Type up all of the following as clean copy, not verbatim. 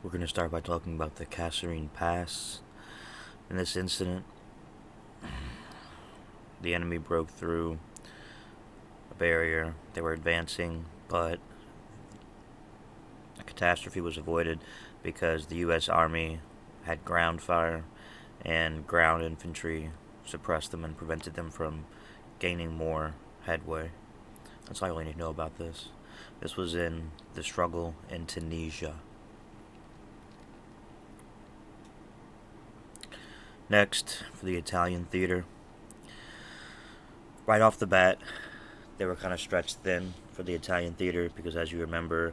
We're going to start by talking about the Kasserine Pass. In this incident, the enemy broke through a barrier. They were advancing, but a catastrophe was avoided because the U.S. Army had ground fire and ground infantry suppressed them and prevented them from gaining more headway. That's all you need to know about this. This was in the struggle in Tunisia. Next, for the Italian theater. Right off the bat, they were kind of stretched thin for the Italian theater because, as you remember,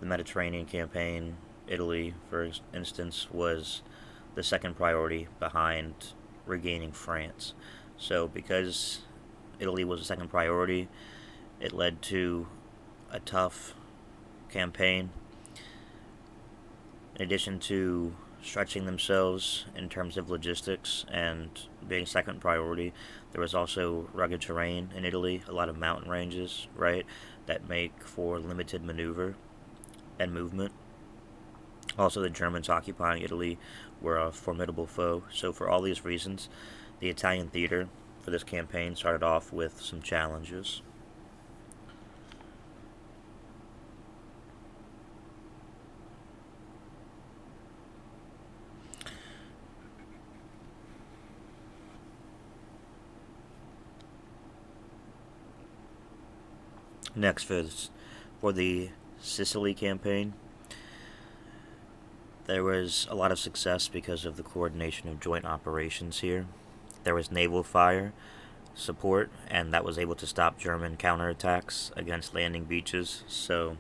the Mediterranean campaign, Italy, for instance, was the second priority behind regaining France. So, because Italy was the second priority, it led to a tough campaign. In addition to stretching themselves in terms of logistics and being second priority, there was also rugged terrain in Italy, a lot of mountain ranges, right, that make for limited maneuver and movement. Also, the Germans occupying Italy were a formidable foe. So for all these reasons, the Italian theater for this campaign started off with some challenges. Next, for the Sicily campaign, there was a lot of success because of the coordination of joint operations here. There was naval fire support, and that was able to stop German counterattacks against landing beaches. So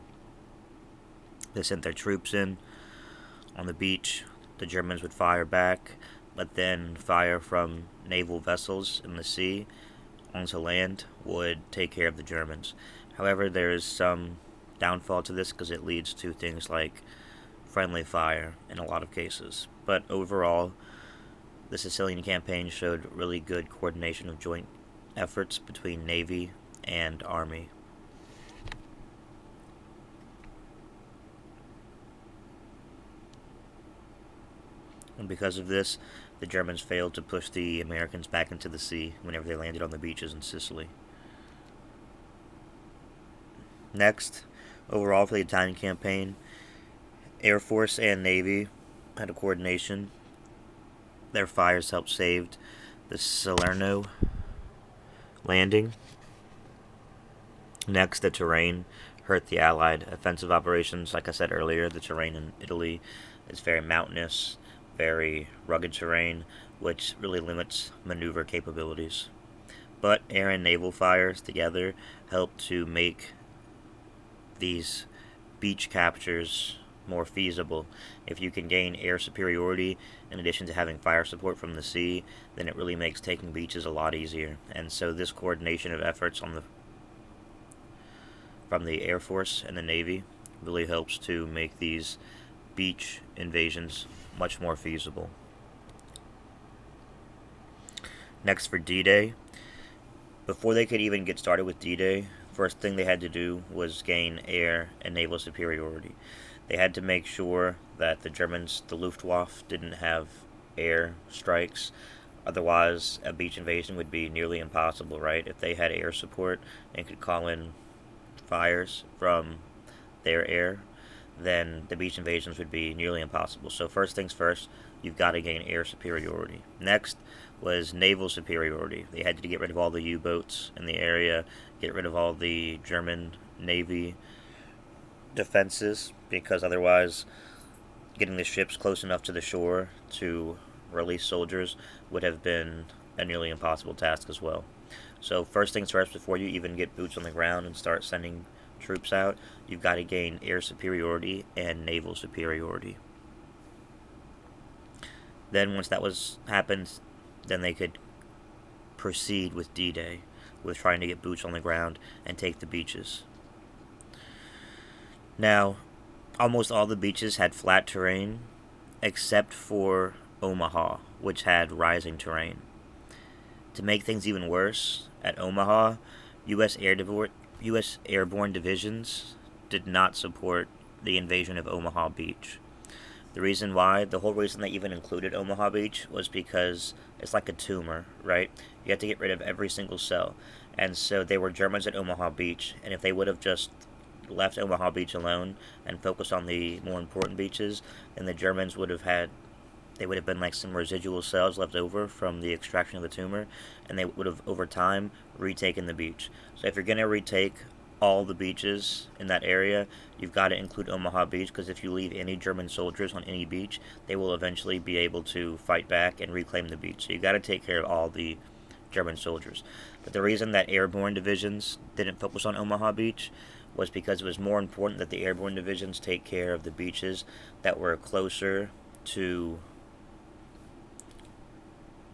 they sent their troops in on the beach. The Germans would fire back, but then fire from naval vessels in the sea onto land would take care of the Germans. However, there is some downfall to this because it leads to things like friendly fire in a lot of cases. But overall, the Sicilian campaign showed really good coordination of joint efforts between Navy and Army. And because of this, the Germans failed to push the Americans back into the sea whenever they landed on the beaches in Sicily. Next, overall for the Italian campaign, Air Force and Navy had a coordination. Their fires helped save the Salerno landing. Next, the terrain hurt the Allied offensive operations. Like I said earlier, the terrain in Italy is very mountainous, very rugged terrain, which really limits maneuver capabilities. But air and naval fires together help to make these beach captures more feasible. If you can gain air superiority in addition to having fire support from the sea, then it really makes taking beaches a lot easier. And so this coordination of efforts from the Air Force and the Navy really helps to make these beach invasions much more feasible. Next, for D-Day. Before they could even get started with D-Day, first thing they had to do was gain air and naval superiority. They had to make sure that the Germans, the Luftwaffe, didn't have air strikes. Otherwise, a beach invasion would be nearly impossible, right? If they had air support and could call in fires from their air, then the beach invasions would be nearly impossible. So first things first, you've got to gain air superiority. Next was naval superiority. They had to get rid of all the U-boats in the area, get rid of all the German Navy defenses, because otherwise getting the ships close enough to the shore to release soldiers would have been a nearly impossible task as well. So first things first, before you even get boots on the ground and start sending troops out, you've got to gain air superiority and naval superiority. Then once that was happened, then they could proceed with D-Day, with trying to get boots on the ground and take the beaches. Now, almost all the beaches had flat terrain, except for Omaha, which had rising terrain. To make things even worse, at Omaha, U.S. airborne divisions did not support the invasion of Omaha Beach. The reason why, the whole reason they even included Omaha Beach was because it's like a tumor, right? You have to get rid of every single cell. And so they were Germans at Omaha Beach, and if they would have just left Omaha Beach alone and focused on the more important beaches, then the Germans would have had, they would have been like some residual cells left over from the extraction of the tumor, and they would have over time retaken the beach. So if you're going to retake all the beaches in that area, you've got to include Omaha Beach, because if you leave any German soldiers on any beach, they will eventually be able to fight back and reclaim the beach. So you got to take care of all the German soldiers. But the reason that airborne divisions didn't focus on Omaha Beach was because it was more important that the airborne divisions take care of the beaches that were closer to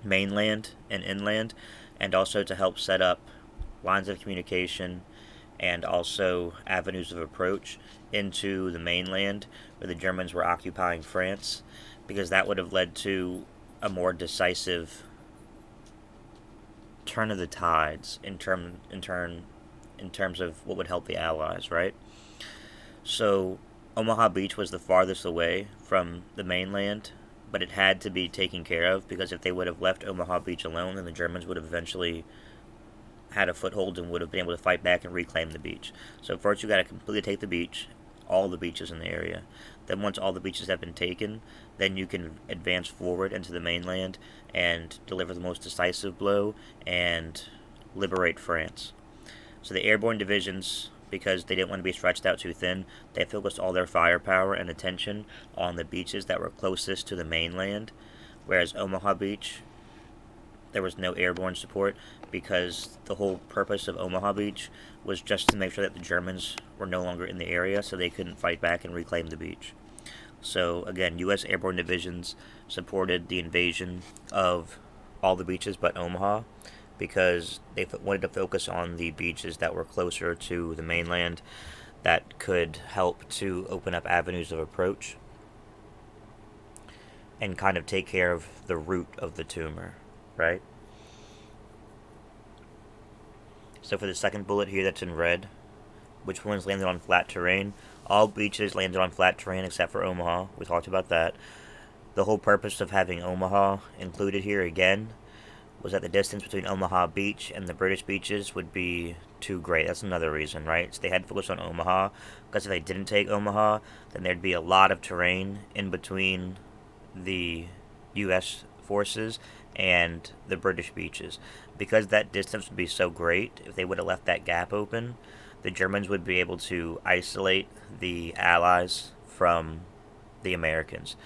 mainland and inland, and also to help set up lines of communication and also avenues of approach into the mainland where the Germans were occupying France, because that would have led to a more decisive turn of the tides in terms of what would help the Allies, right? So Omaha Beach was the farthest away from the mainland, but it had to be taken care of, because if they would have left Omaha Beach alone, then the Germans would have eventually had a foothold and would have been able to fight back and reclaim the beach. So first you got to completely take the beach, all the beaches in the area. Then once all the beaches have been taken, then you can advance forward into the mainland and deliver the most decisive blow and liberate France. So the airborne divisions, because they didn't want to be stretched out too thin, they focused all their firepower and attention on the beaches that were closest to the mainland, whereas Omaha Beach, there was no airborne support, because the whole purpose of Omaha Beach was just to make sure that the Germans were no longer in the area so they couldn't fight back and reclaim the beach. So again, U.S. airborne divisions supported the invasion of all the beaches but Omaha, because they wanted to focus on the beaches that were closer to the mainland that could help to open up avenues of approach and kind of take care of the root of the tumor, right? So for the second bullet here that's in red, which ones landed on flat terrain? All beaches landed on flat terrain except for Omaha. We talked about that. The whole purpose of having Omaha included here again was that the distance between Omaha Beach and the British beaches would be too great. That's another reason, right? So they had to focus on Omaha, because if they didn't take Omaha, then there'd be a lot of terrain in between the U.S. forces and the British beaches. Because that distance would be so great, if they would have left that gap open, the Germans would be able to isolate the Allies from the Americans.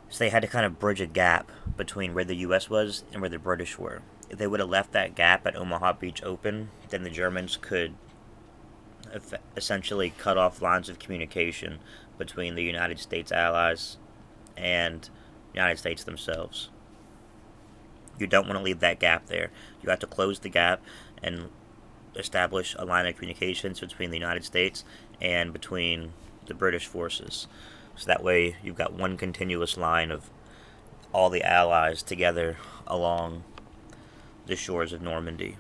So they had to kind of bridge a gap between where the U.S. was and where the British were. If they would have left that gap at Omaha Beach open, then the Germans could essentially cut off lines of communication between the United States allies and the United States themselves. You don't want to leave that gap there. You have to close the gap and establish a line of communications between the United States and between the British forces. So that way you've got one continuous line of all the allies together along the shores of Normandy.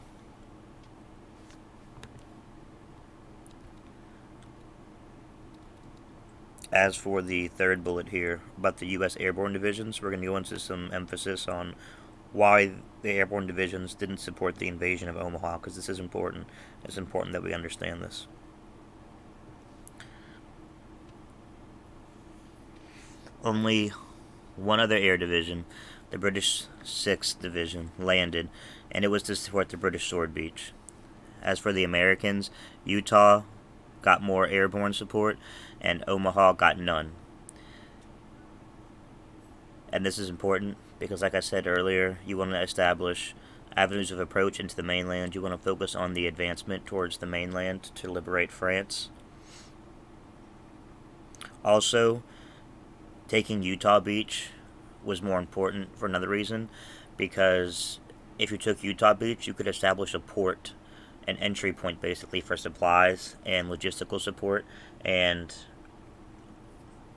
As for the third bullet here about the U.S. airborne divisions, we're going to go into some emphasis on why the airborne divisions didn't support the invasion of Omaha, because this is important. It's important that we understand this. Only one other air division, the British 6th Division, landed, and it was to support the British Sword Beach. As for the Americans, Utah got more airborne support, and Omaha got none. And this is important because, like I said earlier, you want to establish avenues of approach into the mainland. You want to focus on the advancement towards the mainland to liberate France. Also, taking Utah Beach was more important for another reason, because if you took Utah Beach, you could establish a port, an entry point basically for supplies and logistical support and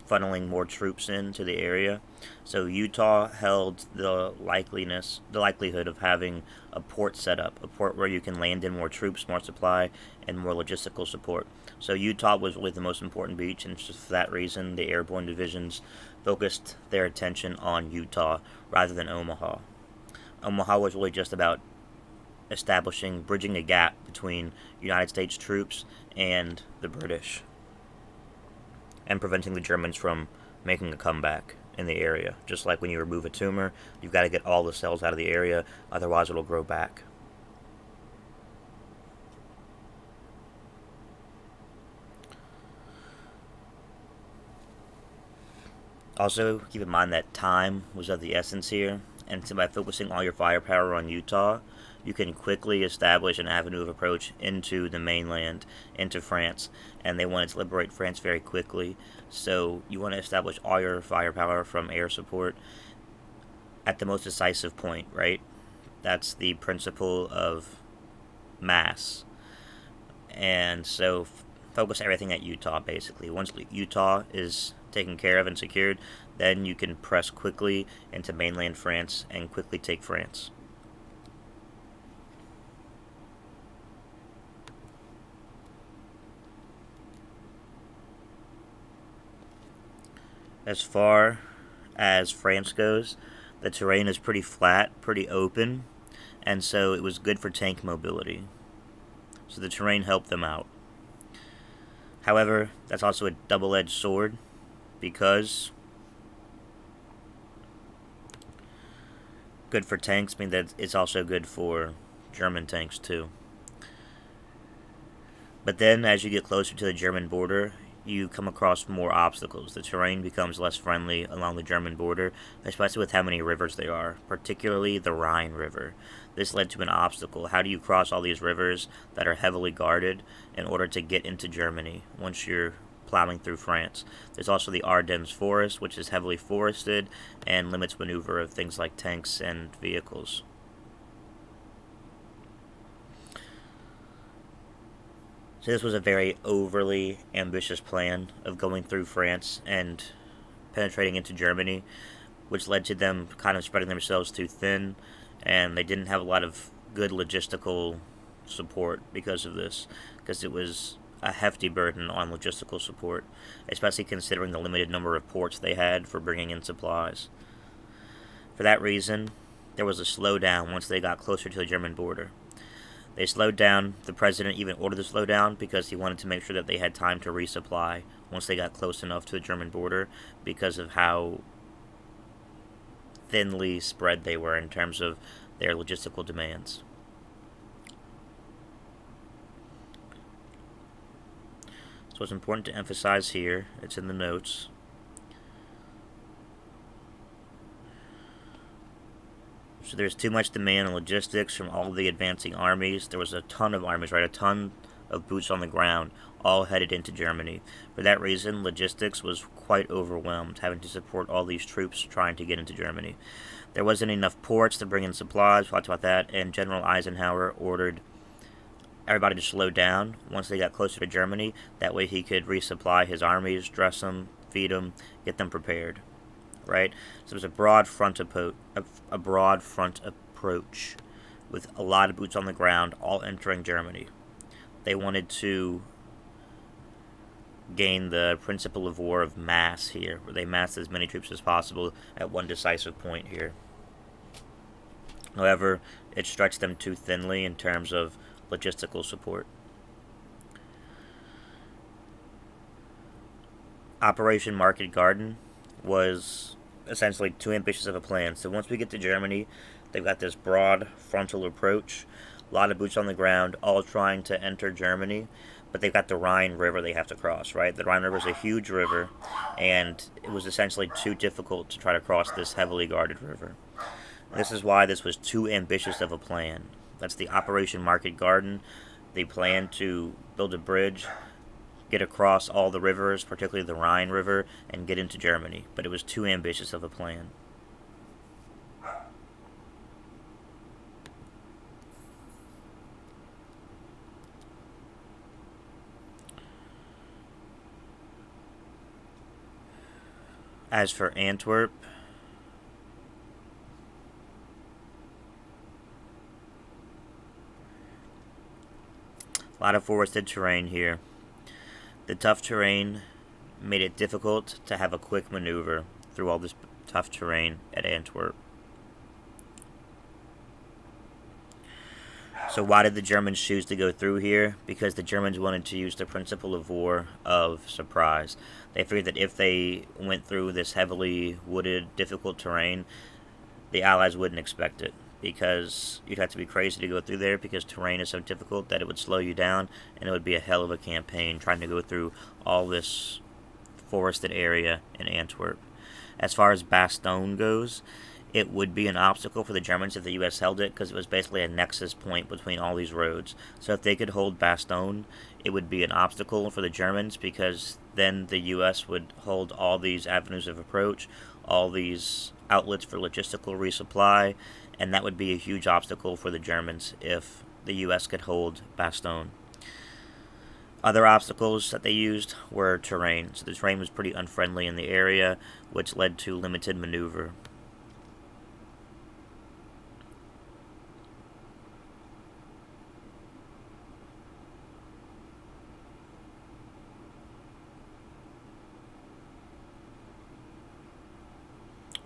funneling more troops into the area. So Utah held the likelihood of having a port set up, a port where you can land in more troops, more supply, and more logistical support. So Utah was really the most important beach, and just for that reason, the airborne divisions focused their attention on Utah rather than Omaha. Omaha was really just about bridging a gap between United States troops and the British, and preventing the Germans from making a comeback in the area. Just like when you remove a tumor, you've got to get all the cells out of the area, otherwise it'll grow back. Also, keep in mind that time was of the essence here, and so by focusing all your firepower on Utah, you can quickly establish an avenue of approach into the mainland, into France, and they wanted to liberate France very quickly, so you want to establish all your firepower from air support at the most decisive point, right? That's the principle of mass. And so focus everything at Utah, basically. Once Utah is taken care of and secured, then you can press quickly into mainland France and quickly take France. As far as France goes, the terrain is pretty flat, pretty open, and so it was good for tank mobility. So the terrain helped them out. However, that's also a double-edged sword, because good for tanks means that it's also good for German tanks too. But then, as you get closer to the German border, you come across more obstacles. The terrain becomes less friendly along the German border, especially with how many rivers there are, particularly the Rhine River. This led to an obstacle. How do you cross all these rivers that are heavily guarded in order to get into Germany once you're plowing through France? There's also the Ardennes Forest, which is heavily forested and limits maneuver of things like tanks and vehicles. So this was a very overly ambitious plan of going through France and penetrating into Germany, which led to them kind of spreading themselves too thin, and they didn't have a lot of good logistical support because of this, because it was a hefty burden on logistical support, especially considering the limited number of ports they had for bringing in supplies. For that reason, there was a slowdown once they got closer to the German border. They slowed down. The president even ordered the slowdown because he wanted to make sure that they had time to resupply once they got close enough to the German border, because of how thinly spread they were in terms of their logistical demands. So it's important to emphasize here, it's in the notes, so there's too much demand on logistics from all of the advancing armies. There was a ton of armies, right? A ton of boots on the ground, all headed into Germany. For that reason, logistics was quite overwhelmed, having to support all these troops trying to get into Germany. There wasn't enough ports to bring in supplies, we talked about that, and General Eisenhower ordered everybody to slow down once they got closer to Germany. That way he could resupply his armies, dress them, feed them, get them prepared. Right? So there's a broad front approach with a lot of boots on the ground, all entering Germany. They wanted to gain the principle of war of mass here, where they massed as many troops as possible at one decisive point here. However, it stretched them too thinly in terms of logistical support. Operation Market Garden was essentially too ambitious of a plan. So once we get to Germany, they've got this broad frontal approach, a lot of boots on the ground, all trying to enter Germany, but they've got the Rhine River they have to cross, right? The Rhine River is a huge river, and it was essentially too difficult to try to cross this heavily guarded river. This is why this was too ambitious of a plan. That's the Operation Market Garden. They planned to build a bridge, get across all the rivers, particularly the Rhine River, and get into Germany. But it was too ambitious of a plan. As for Antwerp, a lot of forested terrain here. The tough terrain made it difficult to have a quick maneuver through all this tough terrain at Antwerp. So why did the Germans choose to go through here? Because the Germans wanted to use the principle of war of surprise. They figured that if they went through this heavily wooded, difficult terrain, the Allies wouldn't expect it. Because you'd have to be crazy to go through there because terrain is so difficult that it would slow you down, and it would be a hell of a campaign trying to go through all this forested area in Antwerp. As far as Bastogne goes, it would be an obstacle for the Germans if the U.S. held it, because it was basically a nexus point between all these roads. So if they could hold Bastogne, it would be an obstacle for the Germans, because then the U.S. would hold all these avenues of approach, all these outlets for logistical resupply, and that would be a huge obstacle for the Germans if the U.S. could hold Bastogne. Other obstacles that they used were terrain. So the terrain was pretty unfriendly in the area, which led to limited maneuver.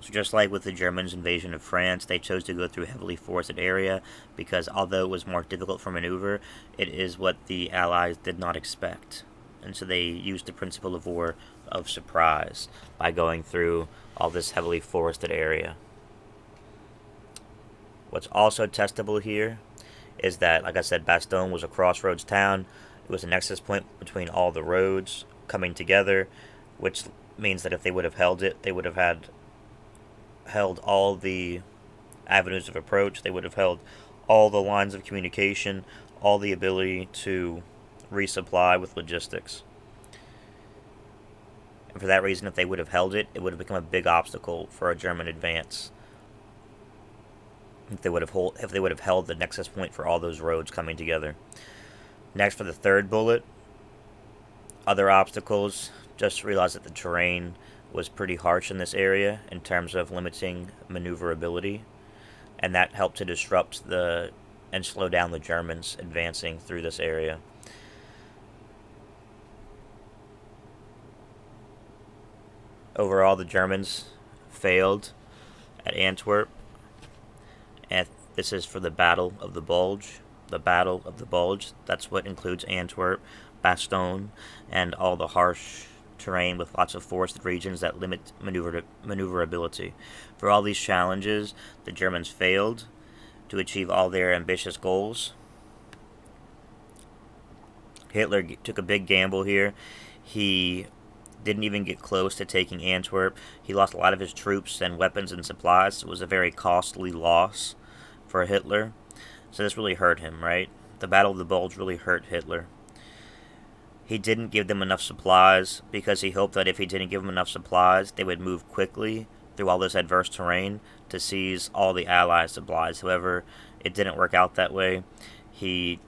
So just like with the Germans' invasion of France, they chose to go through a heavily forested area because although it was more difficult for maneuver, it is what the Allies did not expect. And so they used the principle of war of surprise by going through all this heavily forested area. What's also testable here is that, like I said, Bastogne was a crossroads town. It was a nexus point between all the roads coming together, which means that if they would have held it, they would have held all the avenues of approach, they would have held all the lines of communication, all the ability to resupply with logistics. And for that reason, if they would have held it, it would have become a big obstacle for a German advance. If they would have held the nexus point for all those roads coming together. Next, for the third bullet, other obstacles. Just realize that the terrain was pretty harsh in this area in terms of limiting maneuverability, and that helped to disrupt and slow down the Germans advancing through this area. Overall, the Germans failed at Antwerp, and this is for the Battle of the Bulge. The Battle of the Bulge, that's what includes Antwerp, Bastogne, and all the harsh terrain with lots of forested regions that limit maneuverability. For all these challenges, the Germans failed to achieve all their ambitious goals. Hitler took a big gamble here. He didn't even get close to taking Antwerp. He lost a lot of his troops and weapons and supplies. It was a very costly loss for Hitler. So this really hurt him, right? The Battle of the Bulge really hurt Hitler. He didn't give them enough supplies because he hoped that if he didn't give them enough supplies, they would move quickly through all this adverse terrain to seize all the Allied supplies. However, it didn't work out that way. He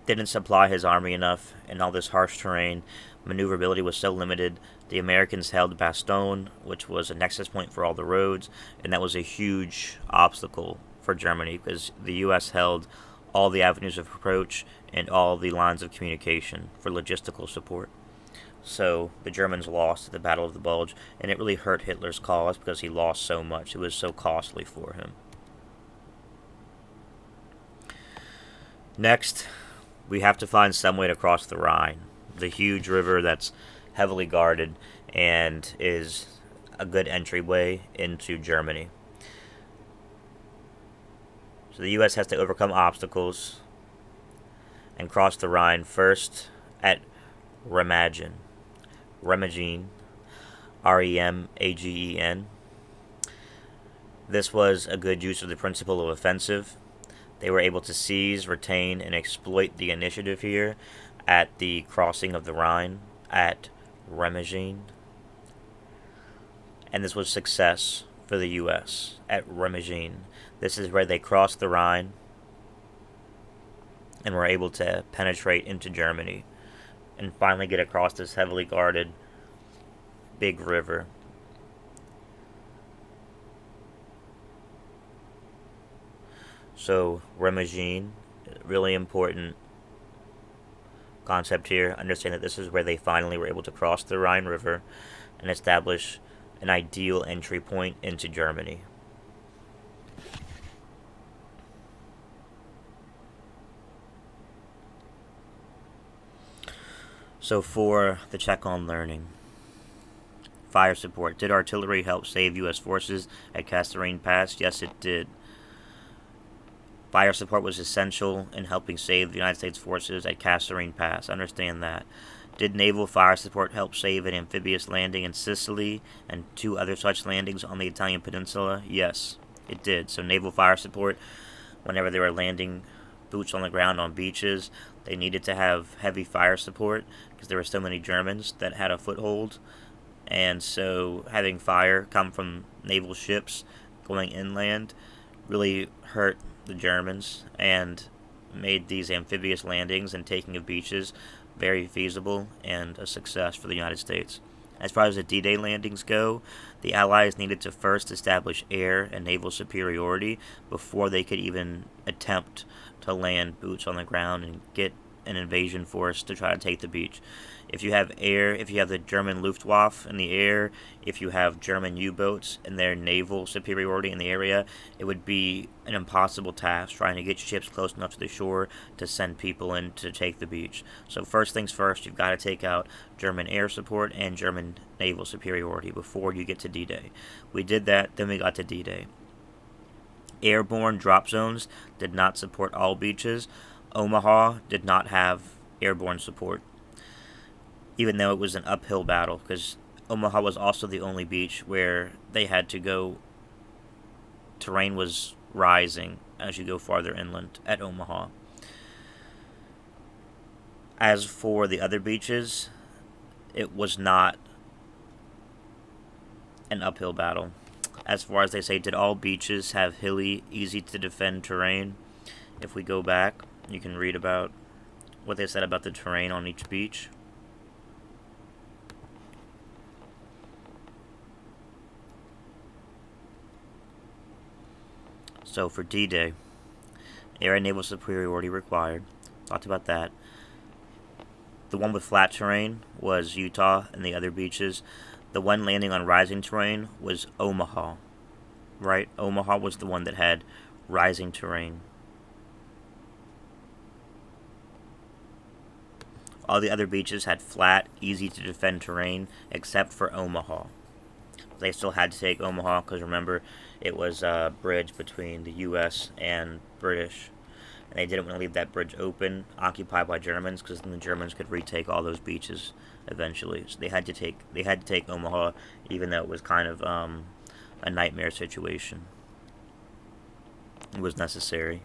didn't supply his army enough in all this harsh terrain. Maneuverability was so limited. The Americans held Bastogne, which was a nexus point for all the roads, and that was a huge obstacle for Germany because the U.S. held all the avenues of approach and all the lines of communication for logistical support. So the Germans lost at the Battle of the Bulge, and it really hurt Hitler's cause because he lost so much. It was so costly for him. Next, we have to find some way to cross the Rhine, the huge river that's heavily guarded and is a good entryway into Germany. So the U.S. has to overcome obstacles and cross the Rhine first at Remagen. Remagen. Remagen. This was a good use of the principle of offensive. They were able to seize, retain, and exploit the initiative here at the crossing of the Rhine at Remagen. And this was success for the U.S. at Remagen. This is where they crossed the Rhine and were able to penetrate into Germany and finally get across this heavily guarded big river. So Remagen, really important concept here. Understand that this is where they finally were able to cross the Rhine River and establish an ideal entry point into Germany. So for the check on learning, fire support. Did artillery help save U.S. forces at Kasserine Pass? Yes, it did. Fire support was essential in helping save the United States forces at Kasserine Pass. Understand that. Did naval fire support help save an amphibious landing in Sicily and 2 other such landings on the Italian peninsula? Yes, it did. So naval fire support, whenever they were landing boots on the ground on beaches, they needed to have heavy fire support because there were so many Germans that had a foothold. And so having fire come from naval ships going inland really hurt the Germans and made these amphibious landings and taking of beaches very feasible and a success for the United States. As far as the D-Day landings go, the Allies needed to first establish air and naval superiority before they could even attempt to land boots on the ground and get an invasion force to try to take the beach. If you have air, if you have the German Luftwaffe in the air, if you have German U-boats and their naval superiority in the area, it would be an impossible task trying to get ships close enough to the shore to send people in to take the beach. So first things first, you've got to take out German air support and German naval superiority before you get to D-Day. We did that, then we got to D-Day. Airborne drop zones did not support all beaches. Omaha did not have airborne support, even though it was an uphill battle, because Omaha was also the only beach where they had to go. Terrain was rising as you go farther inland at Omaha. As for the other beaches, it was not an uphill battle. As far as they say, did all beaches have hilly, easy to defend terrain? If we go back, you can read about what they said about the terrain on each beach. So for D-Day, air and naval superiority required. Talked about that. The one with flat terrain was Utah and the other beaches. The one landing on rising terrain was Omaha. Right? Omaha was the one that had rising terrain. All the other beaches had flat, easy to defend terrain, except for Omaha. They still had to take Omaha because remember, it was a bridge between the U.S. and British, and they didn't want to leave that bridge open, occupied by Germans, because then the Germans could retake all those beaches eventually. So they had to take Omaha, even though it was kind of a nightmare situation. It was necessary.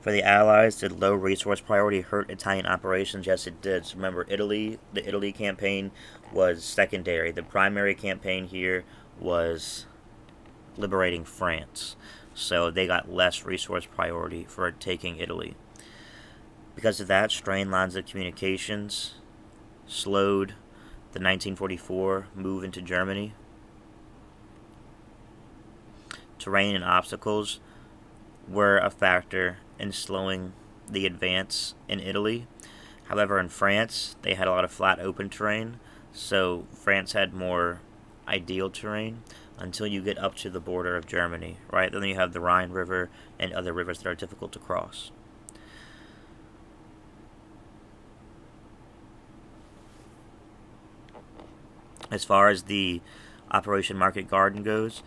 For the Allies, did low resource priority hurt Italian operations? Yes, it did. So remember, the Italy campaign was secondary. The primary campaign here was liberating France. So they got less resource priority for taking Italy. Because of that, strained lines of communications slowed the 1944 move into Germany. Terrain and obstacles were a factor in slowing the advance in Italy. However, in France, they had a lot of flat open terrain, so France had more ideal terrain until you get up to the border of Germany, right? Then you have the Rhine River and other rivers that are difficult to cross. As far as the Operation Market Garden goes,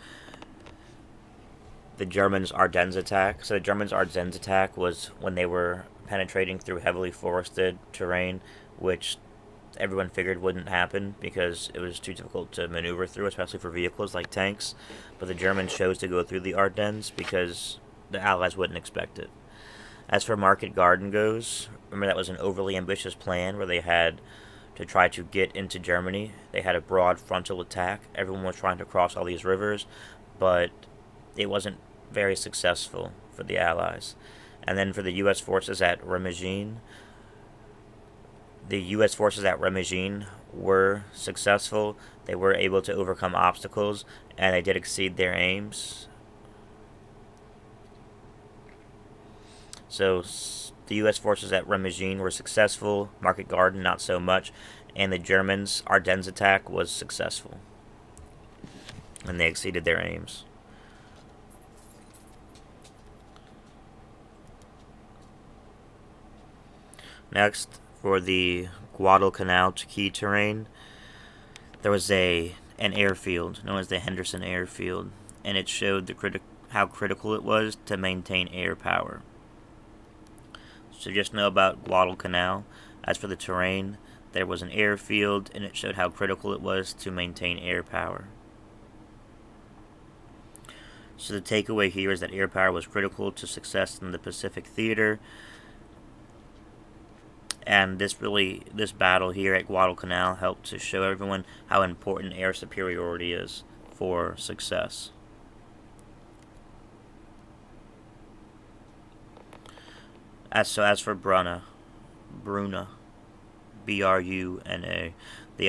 the Germans' Ardennes attack. So the Germans' Ardennes attack was when they were penetrating through heavily forested terrain, which everyone figured wouldn't happen because it was too difficult to maneuver through, especially for vehicles like tanks. But the Germans chose to go through the Ardennes because the Allies wouldn't expect it. As for Market Garden goes, remember that was an overly ambitious plan where they had to try to get into Germany. They had a broad frontal attack. Everyone was trying to cross all these rivers, but it wasn't very successful for the Allies. And then for the U.S. forces at Remagene, the U.S. forces at Remagene were successful. They were able to overcome obstacles, and they did exceed their aims. So The U.S. forces at Remagene were successful, Market Garden not so much, and the Germans' Ardennes attack was successful, and they exceeded their aims. Next, for the Guadalcanal to Key terrain, there was an airfield known as the Henderson Airfield, and it showed how critical it was to maintain air power. So just know about Guadalcanal. As for the terrain, there was an airfield, and it showed how critical it was to maintain air power. So the takeaway here is that air power was critical to success in the Pacific Theater. And this battle here at Guadalcanal helped to show everyone how important air superiority is for success. As for Bruna, Bruna, the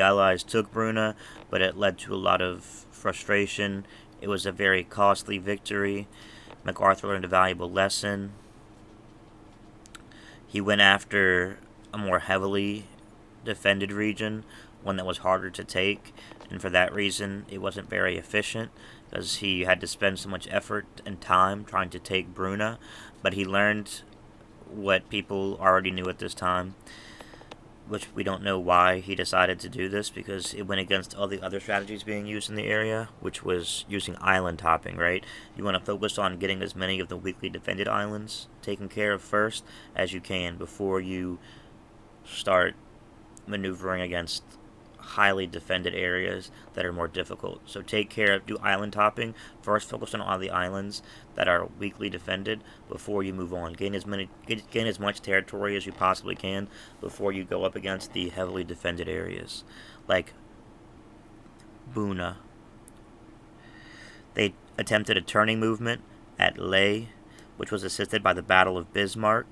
Allies took Bruna, but it led to a lot of frustration. It was a very costly victory. MacArthur learned a valuable lesson. He went after a more heavily defended region, one that was harder to take, and for that reason it wasn't very efficient because he had to spend so much effort and time trying to take Bruna. But he learned what people already knew at this time, which we don't know why he decided to do this, because it went against all the other strategies being used in the area, which was using island hopping, right? You want to focus on getting as many of the weakly defended islands taken care of first as you can before you start maneuvering against highly defended areas that are more difficult. So do island hopping. First focus on all the islands that are weakly defended before you move on. Gain as much territory as you possibly can before you go up against the heavily defended areas. Like Buna. They attempted a turning movement at Leh, which was assisted by the Battle of Bismarck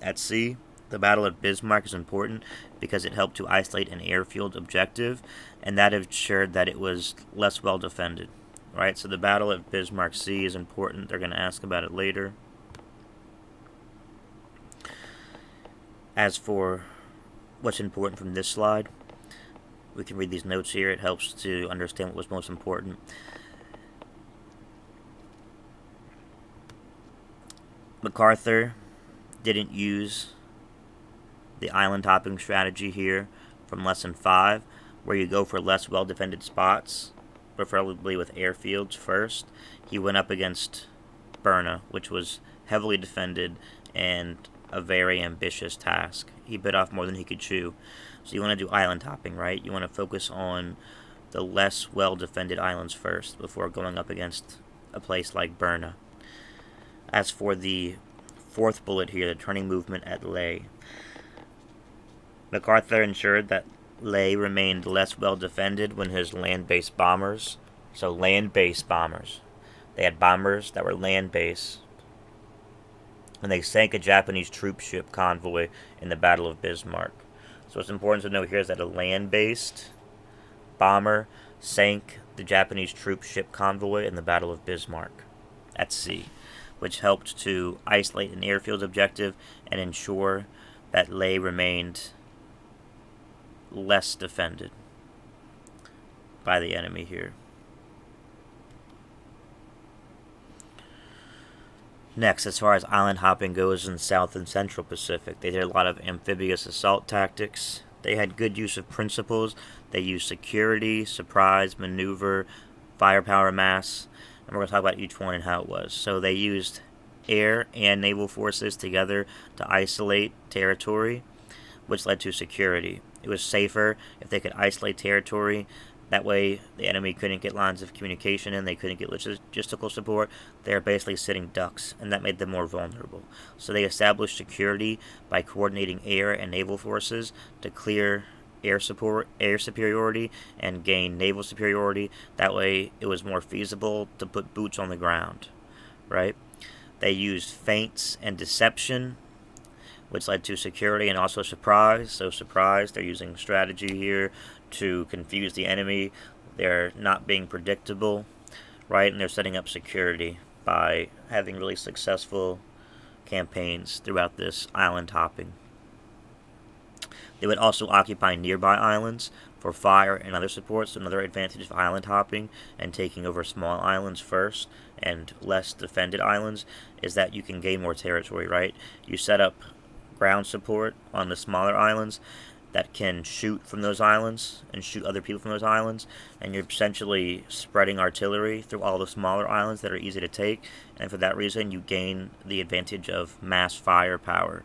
at sea. The Battle of Bismarck is important because it helped to isolate an airfield objective, and that ensured that it was less well defended. Right, so the Battle of Bismarck Sea is important. They're going to ask about it later. As for what's important from this slide, we can read these notes here. It helps to understand what was most important. MacArthur didn't use the island hopping strategy here from lesson 5, where you go for less well defended spots, preferably with airfields first. He went up against Bruna, which was heavily defended and a very ambitious task. He bit off more than he could chew. So you want to do island hopping, right? You want to focus on the less well defended islands first before going up against a place like Bruna. As for the fourth bullet here, the turning movement at Leh, MacArthur ensured that Leh remained less well defended when his land-based bombers, they had bombers that were land-based, and they sank a Japanese troop ship convoy in the Battle of Bismarck. So what's important to note here is that a land-based bomber sank the Japanese troop ship convoy in the Battle of Bismarck at sea, which helped to isolate an airfield objective and ensure that Leh remained less defended by the enemy here. Next, as far as island hopping goes in South and Central Pacific, they did a lot of amphibious assault tactics. They had good use of principles. They used security, surprise, maneuver, firepower mass, and we're going to talk about each one and how it was. So they used air and naval forces together to isolate territory, which led to security. It was safer if they could isolate territory. That way, the enemy couldn't get lines of communication in, they couldn't get logistical support. They were basically sitting ducks, and that made them more vulnerable. So they established security by coordinating air and naval forces to clear air superiority, and gain naval superiority. That way, it was more feasible to put boots on the ground, right? They used feints and deception, which led to security and also surprise. So surprise, they're using strategy here to confuse the enemy. They're not being predictable, right? And they're setting up security by having really successful campaigns throughout this island hopping. They would also occupy nearby islands for fire and other supports. So another advantage of island hopping and taking over small islands first and less defended islands is that you can gain more territory, right? You set up ground support on the smaller islands that can shoot from those islands and shoot other people from those islands, and you're essentially spreading artillery through all the smaller islands that are easy to take, and for that reason you gain the advantage of mass firepower,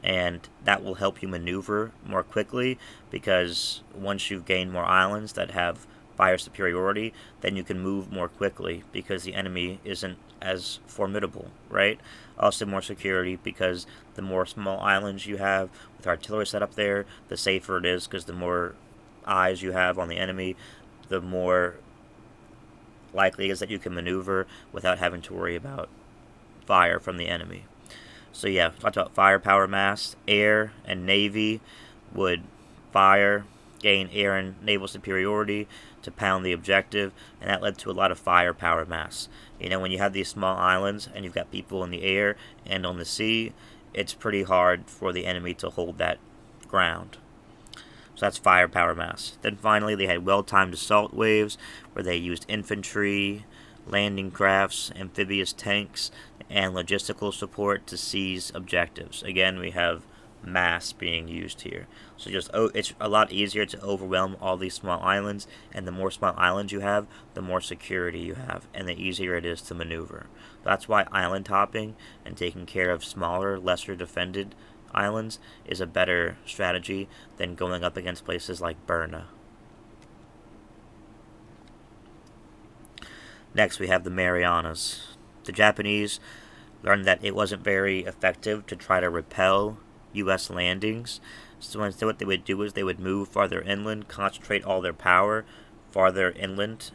and that will help you maneuver more quickly because once you've gained more islands that have fire superiority, then you can move more quickly because the enemy isn't as formidable, right? Also, more security because the more small islands you have with artillery set up there, the safer it is because the more eyes you have on the enemy, the more likely it is that you can maneuver without having to worry about fire from the enemy. So yeah, talked about firepower mass. Air and Navy would fire, gain air and naval superiority to pound the objective, and that led to a lot of firepower mass. You know, when you have these small islands and you've got people in the air and on the sea, it's pretty hard for the enemy to hold that ground. So that's firepower mass. Then finally, they had well-timed assault waves where they used infantry, landing crafts, amphibious tanks, and logistical support to seize objectives. Again, we have mass being used here. So it's a lot easier to overwhelm all these small islands, and the more small islands you have, the more security you have, and the easier it is to maneuver. That's why island hopping and taking care of smaller, lesser defended islands is a better strategy than going up against places like Burna. Next, we have the Marianas. The Japanese learned that it wasn't very effective to try to repel U.S. landings, so instead what they would do is they would move farther inland, concentrate all their power farther inland,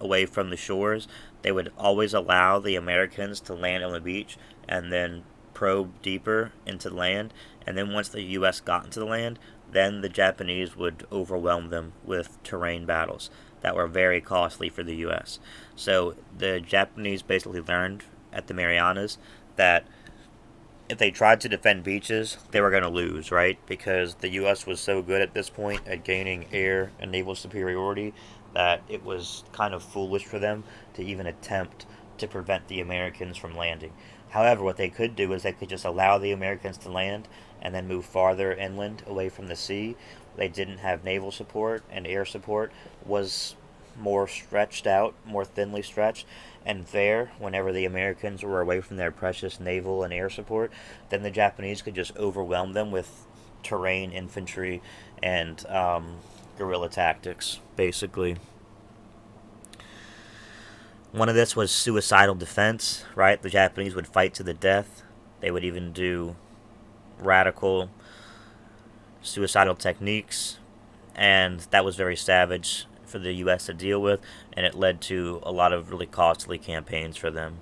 away from the shores. They would always allow the Americans to land on the beach and then probe deeper into the land, and then once the U.S. got into the land, then the Japanese would overwhelm them with terrain battles that were very costly for the U.S. So the Japanese basically learned at the Marianas that if they tried to defend beaches, they were going to lose, right? Because the U.S. was so good at this point at gaining air and naval superiority that it was kind of foolish for them to even attempt to prevent the Americans from landing. However, what they could do is they could just allow the Americans to land and then move farther inland away from the sea. They didn't have naval support, and air support was more stretched out, more thinly stretched, and there, whenever the Americans were away from their precious naval and air support, then the Japanese could just overwhelm them with terrain infantry and guerrilla tactics, basically. One of this was suicidal defense, right? The Japanese would fight to the death. They would even do radical suicidal techniques, and that was very savage for the U.S. to deal with, and it led to a lot of really costly campaigns for them.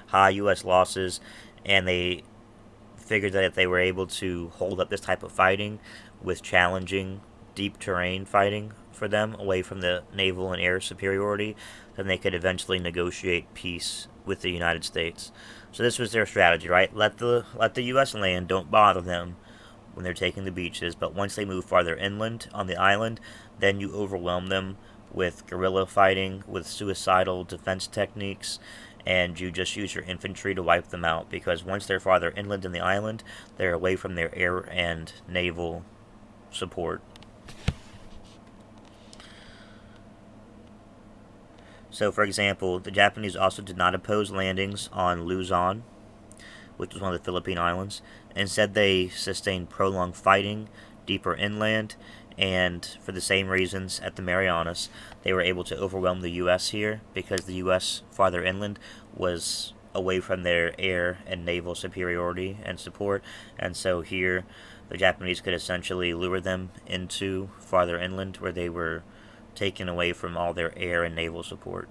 High U.S. losses, and they figured that if they were able to hold up this type of fighting with challenging deep terrain fighting for them away from the naval and air superiority, then they could eventually negotiate peace with the United States. So this was their strategy, right? Let the U.S. land, don't bother them when they're taking the beaches, but once they move farther inland on the island, then you overwhelm them with guerrilla fighting, with suicidal defense techniques, and you just use your infantry to wipe them out, because once they're farther inland in the island, they're away from their air and naval support. So, for example, the Japanese also did not oppose landings on Luzon, which was one of the Philippine islands. Instead, they sustained prolonged fighting deeper inland, and for the same reasons at the Marianas, they were able to overwhelm the U.S. here because the U.S. farther inland was away from their air and naval superiority and support, and so here the Japanese could essentially lure them into farther inland where they were taken away from all their air and naval support.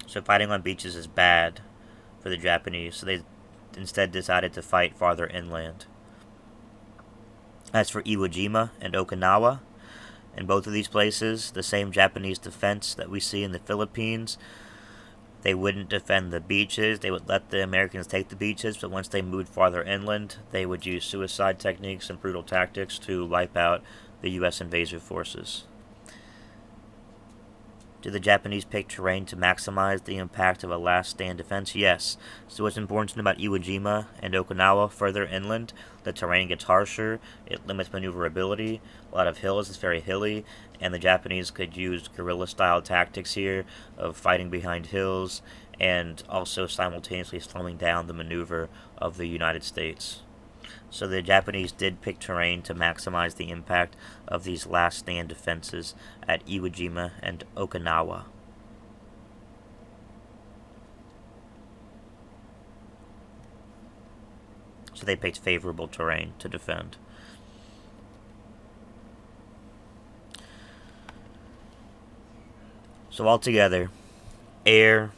So fighting on beaches is bad for the Japanese, so they instead decided to fight farther inland. As for Iwo Jima and Okinawa, in both of these places, the same Japanese defense that we see in the Philippines, They wouldn't defend the beaches. They would let the Americans take the beaches, but once they moved farther inland, they would use suicide techniques and brutal tactics to wipe out the U.S. invasive forces. Did the Japanese pick terrain to maximize the impact of a last-stand defense? Yes. So what's important to know about Iwo Jima and Okinawa further inland? The terrain gets harsher, it limits maneuverability, a lot of hills, it's very hilly, and the Japanese could use guerrilla-style tactics here of fighting behind hills and also simultaneously slowing down the maneuver of the United States. So the Japanese did pick terrain to maximize the impact of these last stand defenses at Iwo Jima and Okinawa. So they picked favorable terrain to defend. So altogether, air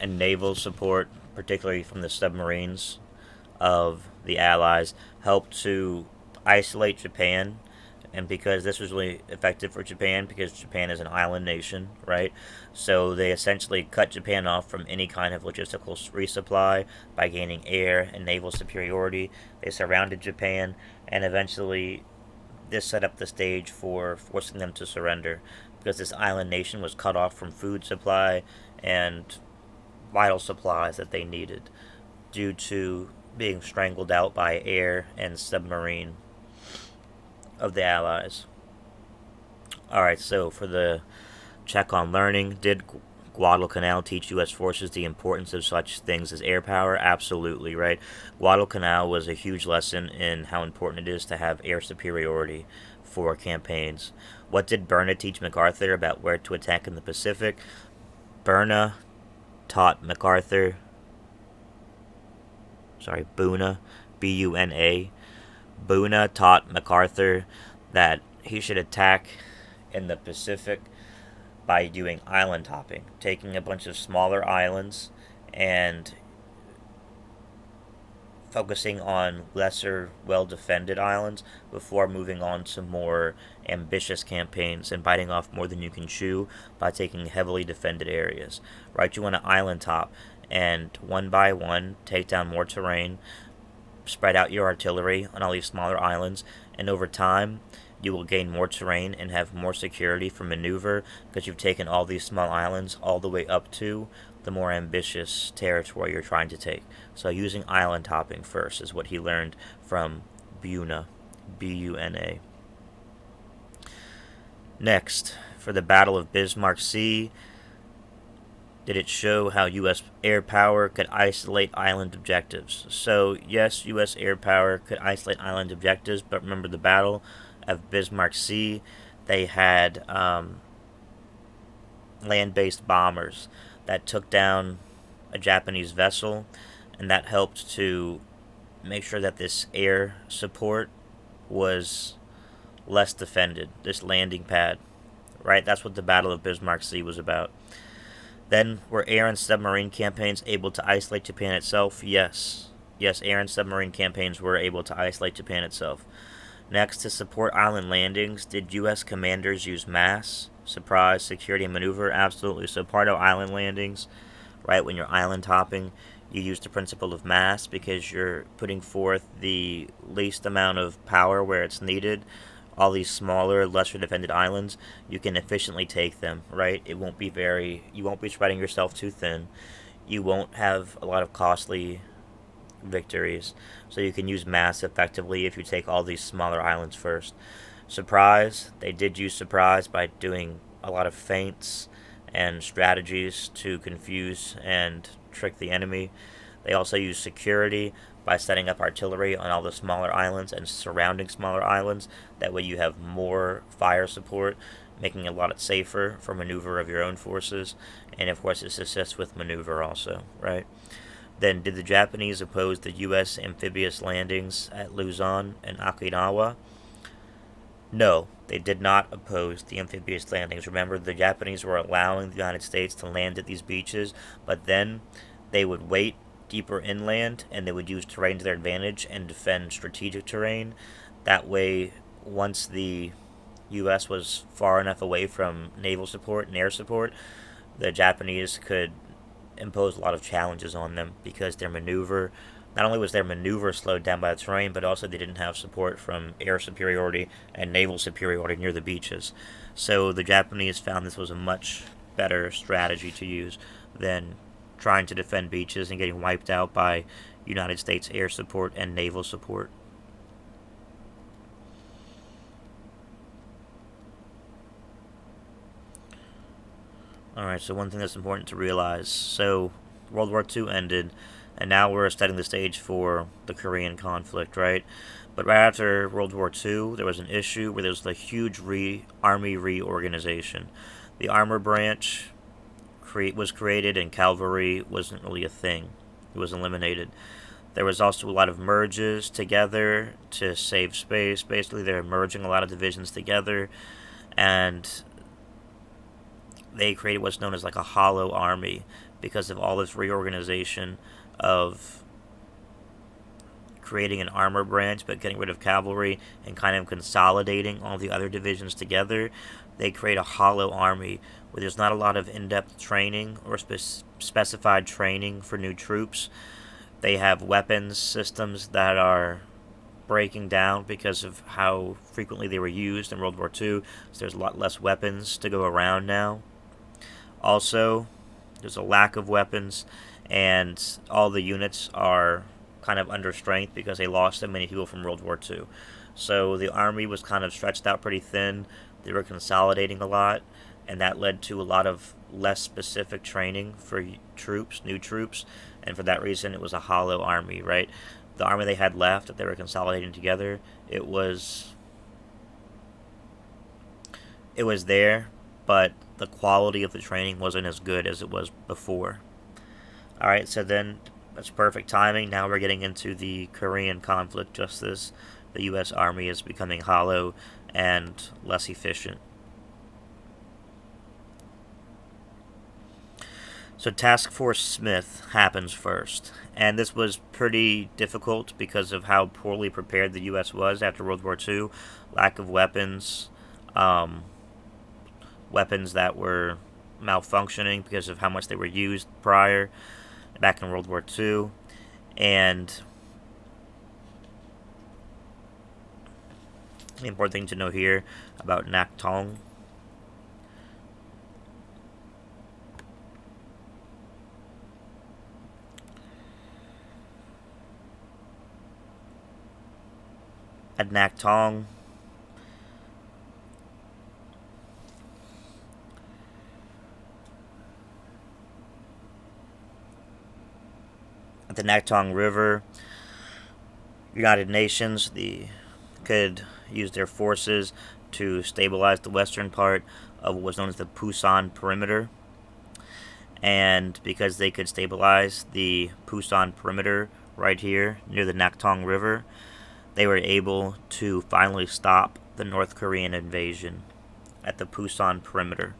and naval support, particularly from the submarines of the Allies, helped to isolate Japan. And because this was really effective for Japan, because Japan is an island nation, right? So they essentially cut Japan off from any kind of logistical resupply by gaining air and naval superiority. They surrounded Japan, and eventually this set up the stage for forcing them to surrender, because this island nation was cut off from food supply and vital supplies that they needed due to being strangled out by air and submarine of the Allies. Alright, so for the check on learning, did Guadalcanal teach U.S. forces the importance of such things as air power? Absolutely, right? Guadalcanal was a huge lesson in how important it is to have air superiority for campaigns. What did Buna teach MacArthur about where to attack in the Pacific? Buna taught MacArthur, Buna, B-U-N-A. Buna taught MacArthur that he should attack in the Pacific by doing island hopping, taking a bunch of smaller islands and focusing on lesser, well-defended islands before moving on to more ambitious campaigns and biting off more than you can chew by taking heavily defended areas. Right, you want to island hop and one by one take down more terrain, spread out your artillery on all these smaller islands, and over time you will gain more terrain and have more security for maneuver because you've taken all these small islands all the way up to the more ambitious territory you're trying to take. So using island hopping first is what he learned from Buna, B-U-N-A. Next, for the Battle of Bismarck Sea, did it show how U.S. air power could isolate island objectives? So, yes, U.S. air power could isolate island objectives, but remember the Battle of Bismarck Sea, they had land-based bombers that took down a Japanese vessel, and that helped to make sure that this air support was less defended, this landing pad, right? That's what the Battle of Bismarck Sea was about. Then, were air and submarine campaigns able to isolate Japan itself? Yes. Yes, air and submarine campaigns were able to isolate Japan itself. Next, to support island landings, did U.S. commanders use mass, surprise, security, and maneuver? Absolutely. So part of island landings, right, when you're island hopping, you use the principle of mass because you're putting forth the least amount of power where it's needed. All these smaller, lesser defended islands, you can efficiently take them, right? You won't be spreading yourself too thin. You won't have a lot of costly victories. So you can use mass effectively if you take all these smaller islands first. Surprise, they did use surprise by doing a lot of feints and strategies to confuse and trick the enemy. They also use security by setting up artillery on all the smaller islands and surrounding smaller islands. That way you have more fire support, making it a lot safer for maneuver of your own forces, and of course it assists with maneuver also, right? Then, did the Japanese oppose the U.S. amphibious landings at Luzon and Okinawa? No, they did not oppose the amphibious landings. Remember, the Japanese were allowing the United States to land at these beaches, but then they would wait deeper inland and they would use terrain to their advantage and defend strategic terrain. That way, once the U.S. was far enough away from naval support and air support, the Japanese could imposed a lot of challenges on them because their maneuver, not only was their maneuver slowed down by the terrain, but also they didn't have support from air superiority and naval superiority near the beaches. So the Japanese found this was a much better strategy to use than trying to defend beaches and getting wiped out by United States air support and naval support. Alright, so one thing that's important to realize. So, World War II ended, and now we're setting the stage for the Korean conflict, right? But right after World War II, there was an issue where there was a huge army reorganization. The armor branch was created, and cavalry wasn't really a thing. It was eliminated. There was also a lot of merges together to save space. Basically, they're merging a lot of divisions together, and they created what's known as like a hollow army because of all this reorganization of creating an armor branch but getting rid of cavalry and kind of consolidating all the other divisions together. They create a hollow army where there's not a lot of in-depth training or specified training for new troops. They have weapons systems that are breaking down because of how frequently they were used in World War II, so there's a lot less weapons to go around now. Also, there's a lack of weapons, and all the units are kind of under strength because they lost so many people from World War II. So the army was kind of stretched out pretty thin. They were consolidating a lot, and that led to a lot of less specific training for troops, new troops, and for that reason it was a hollow army, right? The army they had left that they were consolidating together, it was there, but the quality of the training wasn't as good as it was before. Alright, so then that's perfect timing. Now we're getting into the Korean conflict, just as the U.S. Army is becoming hollow and less efficient. So Task Force Smith happens first, and this was pretty difficult because of how poorly prepared the U.S. was after World War II. Lack of weapons, weapons that were malfunctioning because of how much they were used back in World War II, and the important thing to know here about Naktung. At Naktung, at the Naktung River, United Nations could use their forces to stabilize the western part of what was known as the Pusan Perimeter. And because they could stabilize the Pusan Perimeter right here near the Naktung River, they were able to finally stop the North Korean invasion at the Pusan Perimeter,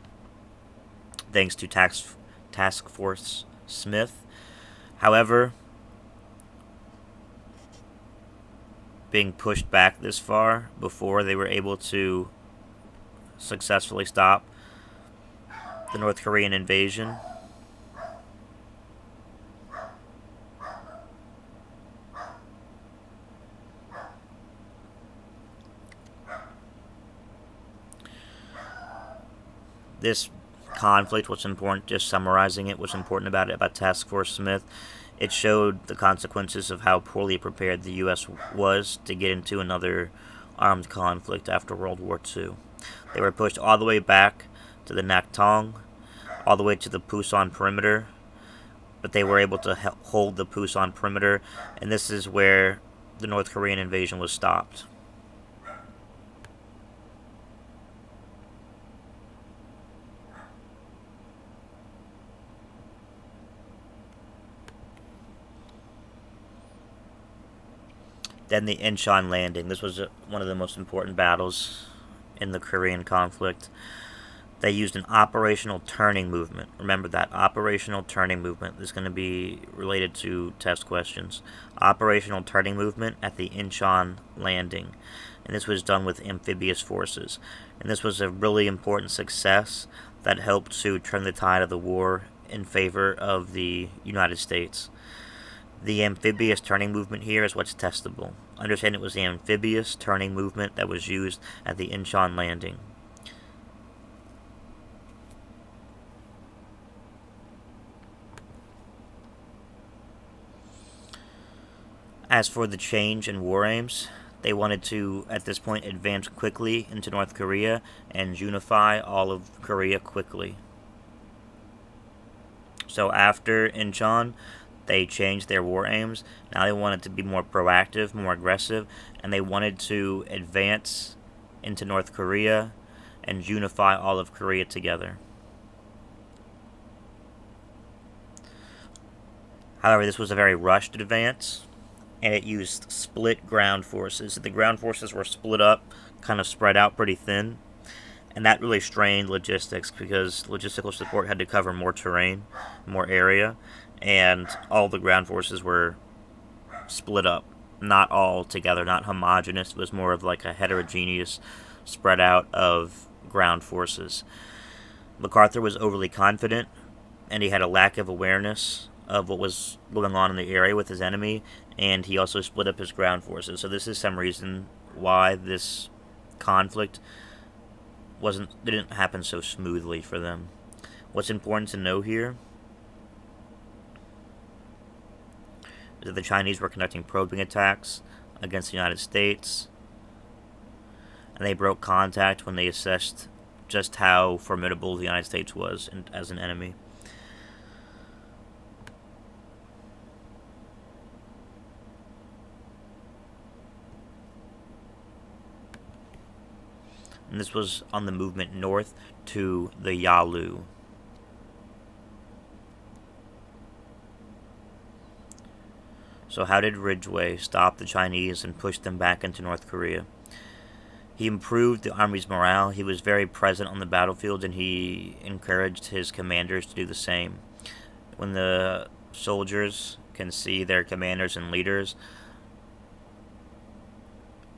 thanks to Task Force Smith. However, being pushed back this far before they were able to successfully stop the North Korean invasion, this conflict, what's important, just summarizing it, what's important about Task Force Smith, it showed the consequences of how poorly prepared the U.S. was to get into another armed conflict after World War II. They were pushed all the way back to the Naktung, all the way to the Pusan Perimeter, but they were able to hold the Pusan Perimeter, and this is where the North Korean invasion was stopped. Then the Incheon landing. This was one of the most important battles in the Korean conflict. They used an operational turning movement. Remember that, operational turning movement. This is going to be related to test questions. Operational turning movement at the Incheon landing. And this was done with amphibious forces. And this was a really important success that helped to turn the tide of the war in favor of the United States. The amphibious turning movement here is what's testable. Understand it was the amphibious turning movement that was used at the Incheon landing. As for the change in war aims, they wanted to, at this point, advance quickly into North Korea and unify all of Korea quickly. So after Incheon, they changed their war aims. Now they wanted to be more proactive, more aggressive, and they wanted to advance into North Korea and unify all of Korea together. However, this was a very rushed advance, and it used split ground forces. The ground forces were split up, kind of spread out pretty thin, and that really strained logistics because logistical support had to cover more terrain, more area, and all the ground forces were split up, not all together, not homogenous. It was more of like a heterogeneous spread out of ground forces. MacArthur was overly confident, and he had a lack of awareness of what was going on in the area with his enemy, and he also split up his ground forces. So this is some reason why this conflict didn't happen so smoothly for them. What's important to know here is that the Chinese were conducting probing attacks against the United States, and they broke contact when they assessed just how formidable the United States was as an enemy. And this was on the movement north to the Yalu. So how did Ridgway stop the Chinese and push them back into North Korea? He improved the army's morale. He was very present on the battlefield, and he encouraged his commanders to do the same. When the soldiers can see their commanders and leaders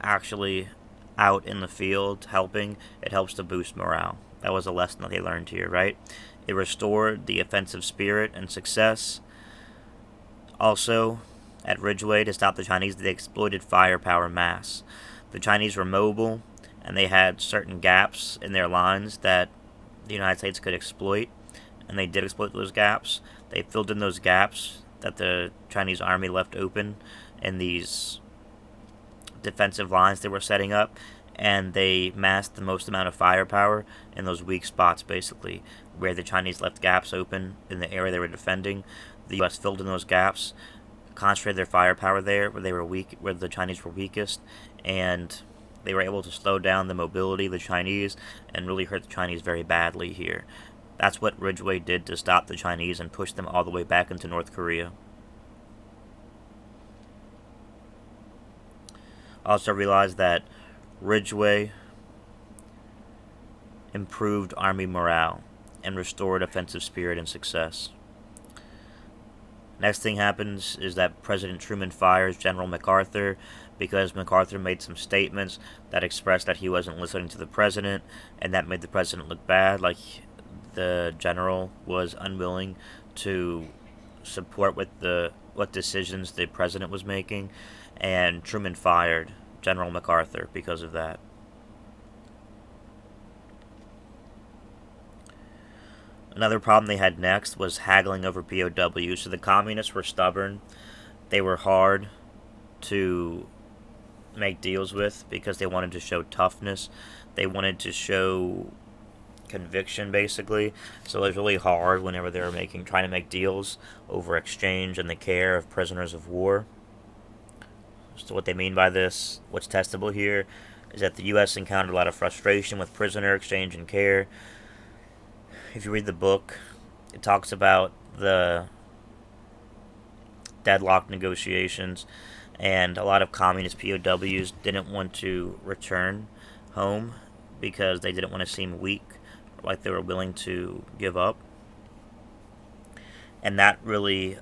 actually out in the field helping, it helps to boost morale. That was a lesson that they learned here, right? It restored the offensive spirit and success. Also, at Ridgway, to stop the Chinese, they exploited firepower mass. The Chinese were mobile, and they had certain gaps in their lines that the United States could exploit, and they did exploit those gaps. They filled in those gaps that the Chinese army left open in these defensive lines they were setting up, and they massed the most amount of firepower in those weak spots, basically, where the Chinese left gaps open in the area they were defending. The U.S. filled in those gaps, concentrated their firepower there where they were weak, where the Chinese were weakest, and they were able to slow down the mobility of the Chinese and really hurt the Chinese very badly here. That's what Ridgway did to stop the Chinese and push them all the way back into North Korea. Also realized that Ridgway improved army morale and restored offensive spirit and success. Next thing happens is that President Truman fires General MacArthur because MacArthur made some statements that expressed that he wasn't listening to the president, and that made the president look bad, like the general was unwilling to support what decisions the president was making, and Truman fired General MacArthur because of that. Another problem they had next was haggling over POWs. So the communists were stubborn. They were hard to make deals with because they wanted to show toughness. They wanted to show conviction, basically. So it was really hard whenever they were trying to make deals over exchange and the care of prisoners of war. So what they mean by this, what's testable here, is that the U.S. encountered a lot of frustration with prisoner exchange and care. If you read the book, it talks about the deadlock negotiations, and a lot of communist POWs didn't want to return home because they didn't want to seem weak, like they were willing to give up. And that really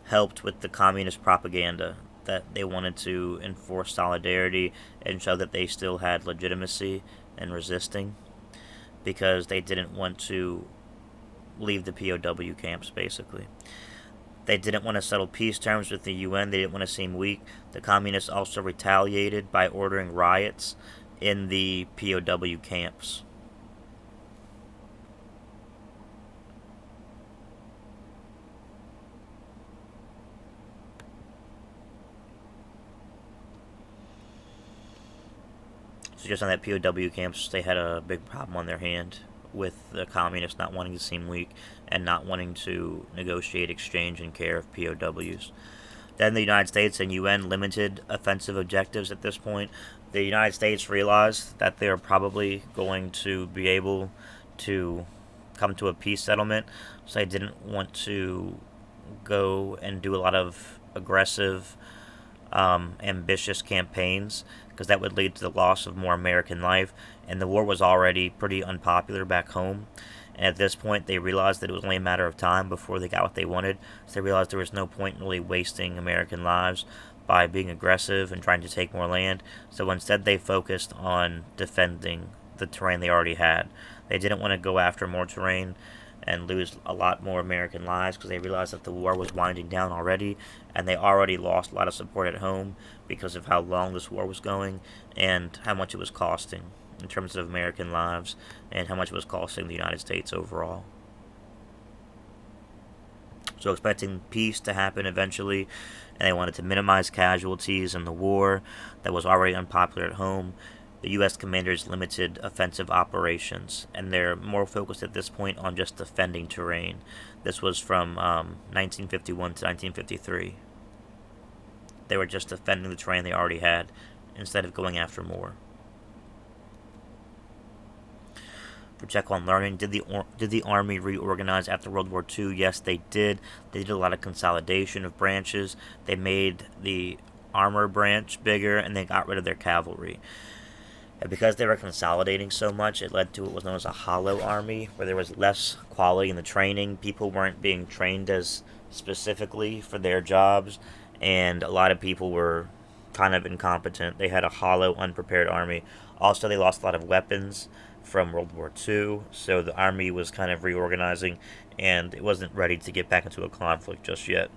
helped with the communist propaganda that they wanted to enforce solidarity and show that they still had legitimacy in resisting, because they didn't want to leave the POW camps, basically. They didn't want to settle peace terms with the UN. They didn't want to seem weak. The communists also retaliated by ordering riots in the POW camps. So just on that POW camps, they had a big problem on their hand with the communists not wanting to seem weak and not wanting to negotiate exchange and care of POWs. Then the United States and UN limited offensive objectives at this point. The United States realized that they were probably going to be able to come to a peace settlement, so they didn't want to go and do a lot of aggressive, ambitious campaigns, because that would lead to the loss of more American life, and the war was already pretty unpopular back home. And at this point, they realized that it was only a matter of time before they got what they wanted, so they realized there was no point in really wasting American lives by being aggressive and trying to take more land. So instead, they focused on defending the terrain they already had. They didn't want to go after more terrain and lose a lot more American lives, because they realized that the war was winding down already, and they already lost a lot of support at home because of how long this war was going and how much it was costing in terms of American lives and how much it was costing the United States overall. So expecting peace to happen eventually, and they wanted to minimize casualties in the war that was already unpopular at home, the U.S. commanders limited offensive operations, and they're more focused at this point on just defending terrain. This was from 1951 to 1953. They were just defending the terrain they already had instead of going after more. For check on learning, did the Army reorganize after World War II? Yes, they did. They did a lot of consolidation of branches. They made the armor branch bigger, and they got rid of their cavalry. And because they were consolidating so much, it led to what was known as a hollow army, where there was less quality in the training. People weren't being trained as specifically for their jobs, and a lot of people were kind of incompetent. They had a hollow, unprepared army. Also, they lost a lot of weapons from World War II, so the army was kind of reorganizing, and it wasn't ready to get back into a conflict just yet.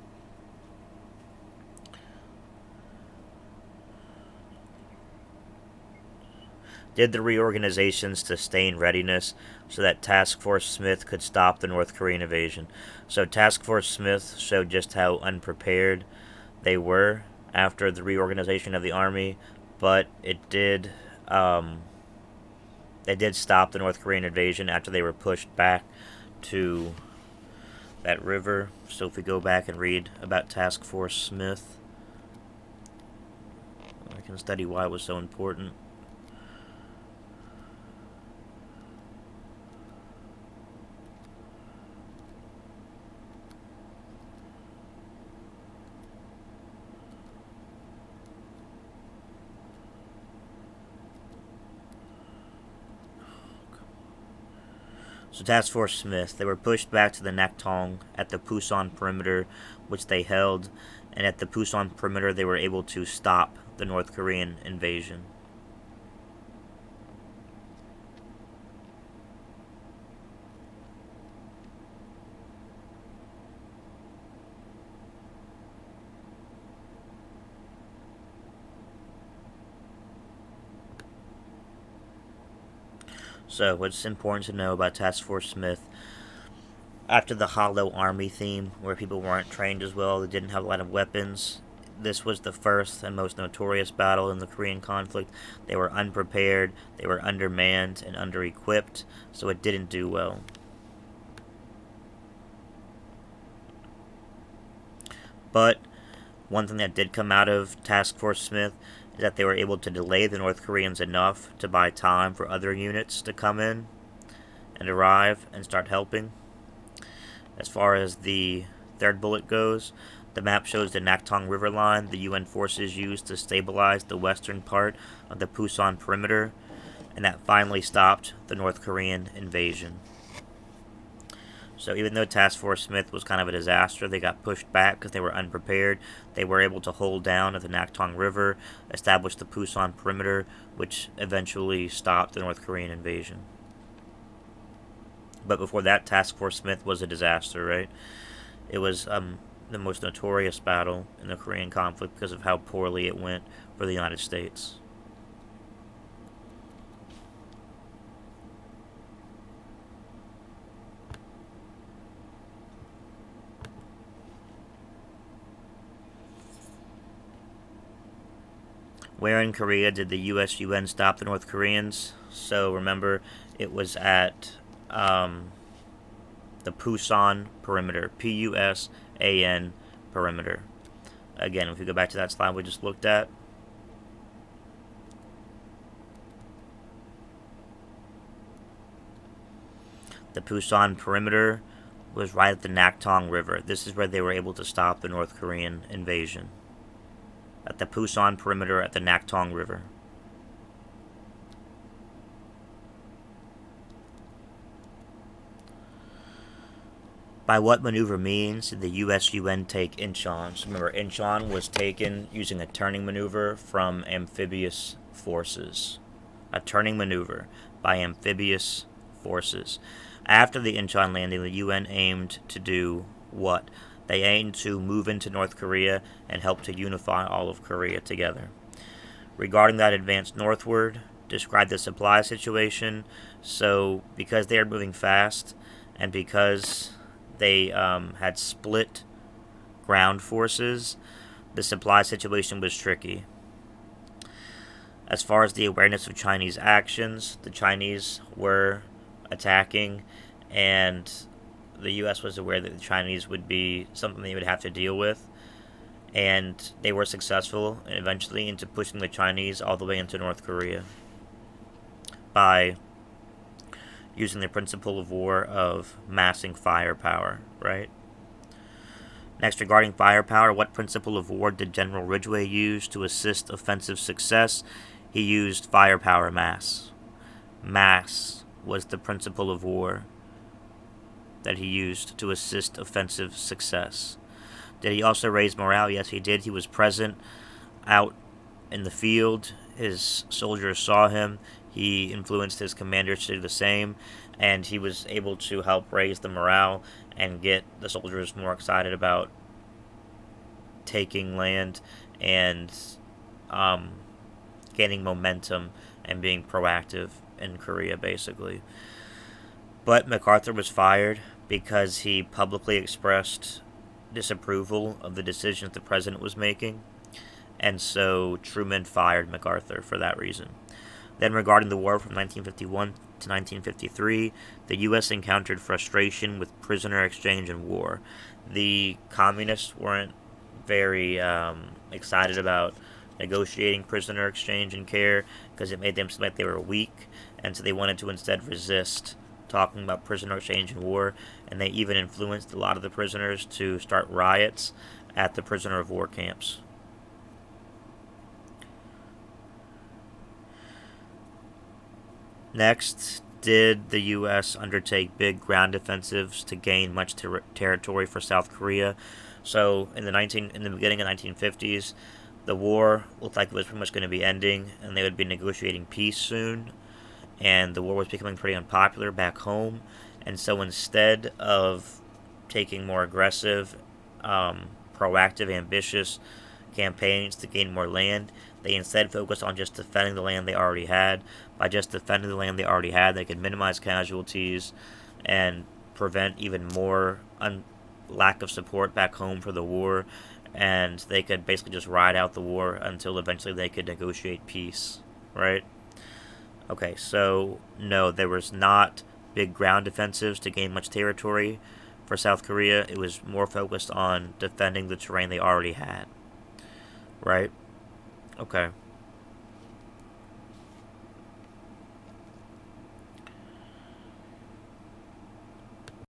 Did the reorganizations sustain readiness so that Task Force Smith could stop the North Korean invasion? So Task Force Smith showed just how unprepared they were after the reorganization of the army, but it did they did stop the North Korean invasion after they were pushed back to that river. So if we go back and read about Task Force Smith, I can study why it was so important. So Task Force Smith, they were pushed back to the Naktong at the Pusan perimeter, which they held, and at the Pusan perimeter they were able to stop the North Korean invasion. So, what's important to know about Task Force Smith, after the Hollow Army theme, where people weren't trained as well, they didn't have a lot of weapons, this was the first and most notorious battle in the Korean conflict. They were unprepared, they were undermanned and under-equipped, so it didn't do well. But one thing that did come out of Task Force Smith is that they were able to delay the North Koreans enough to buy time for other units to come in and arrive and start helping. As far as the third bullet goes, the map shows the Naktong River line the UN forces used to stabilize the western part of the Pusan perimeter, and that finally stopped the North Korean invasion. So even though Task Force Smith was kind of a disaster, they got pushed back because they were unprepared. They were able to hold down at the Naktong River, establish the Pusan perimeter, which eventually stopped the North Korean invasion. But before that, Task Force Smith was a disaster, right? It was the most notorious battle in the Korean conflict because of how poorly it went for the United States. Where in Korea did the US-UN stop the North Koreans? So remember, it was at the Pusan perimeter, Pusan perimeter. Again, if we go back to that slide we just looked at, the Pusan perimeter was right at the Naktong River. This is where they were able to stop the North Korean invasion. At the Pusan perimeter at the Naktong River. By what maneuver means did the US-UN take Incheon? So remember, Incheon was taken using a turning maneuver from amphibious forces. A turning maneuver by amphibious forces. After the Incheon landing, the UN aimed to do what? They aimed to move into North Korea and help to unify all of Korea together. Regarding that advance northward, describe the supply situation. So, because they are moving fast and because they had split ground forces, the supply situation was tricky. As far as the awareness of Chinese actions, the Chinese were attacking, and the U.S. was aware that the Chinese would be something they would have to deal with, and they were successful eventually into pushing the Chinese all the way into North Korea by using the principle of war of massing firepower, right? Next, regarding firepower, what principle of war did General Ridgway use to assist offensive success? He used firepower mass. Mass was the principle of war that he used to assist offensive success. Did he also raise morale? Yes, he did. He was present out in the field. His soldiers saw him. He influenced his commanders to do the same, and he was able to help raise the morale and get the soldiers more excited about taking land and gaining momentum and being proactive in Korea, basically. But MacArthur was fired because he publicly expressed disapproval of the decisions the president was making, and so Truman fired MacArthur for that reason. Then, regarding the war from 1951 to 1953, the U.S. encountered frustration with prisoner exchange and war. The communists weren't very excited about negotiating prisoner exchange and care because it made them seem like they were weak, and so they wanted to instead resist talking about prisoner exchange and war, and they even influenced a lot of the prisoners to start riots at the prisoner of war camps. Next, did the U.S. undertake big ground offensives to gain much territory for South Korea? So, in the beginning of 1950s, the war looked like it was pretty much going to be ending, and they would be negotiating peace soon. And the war was becoming pretty unpopular back home, and so instead of taking more aggressive, proactive, ambitious campaigns to gain more land, they instead focused on just defending the land they already had. By just defending the land they already had, they could minimize casualties and prevent even more lack of support back home for the war, and they could basically just ride out the war until eventually they could negotiate peace, right? Okay, so no, there was not big ground offensives to gain much territory for South Korea. It was more focused on defending the terrain they already had. Right? Okay.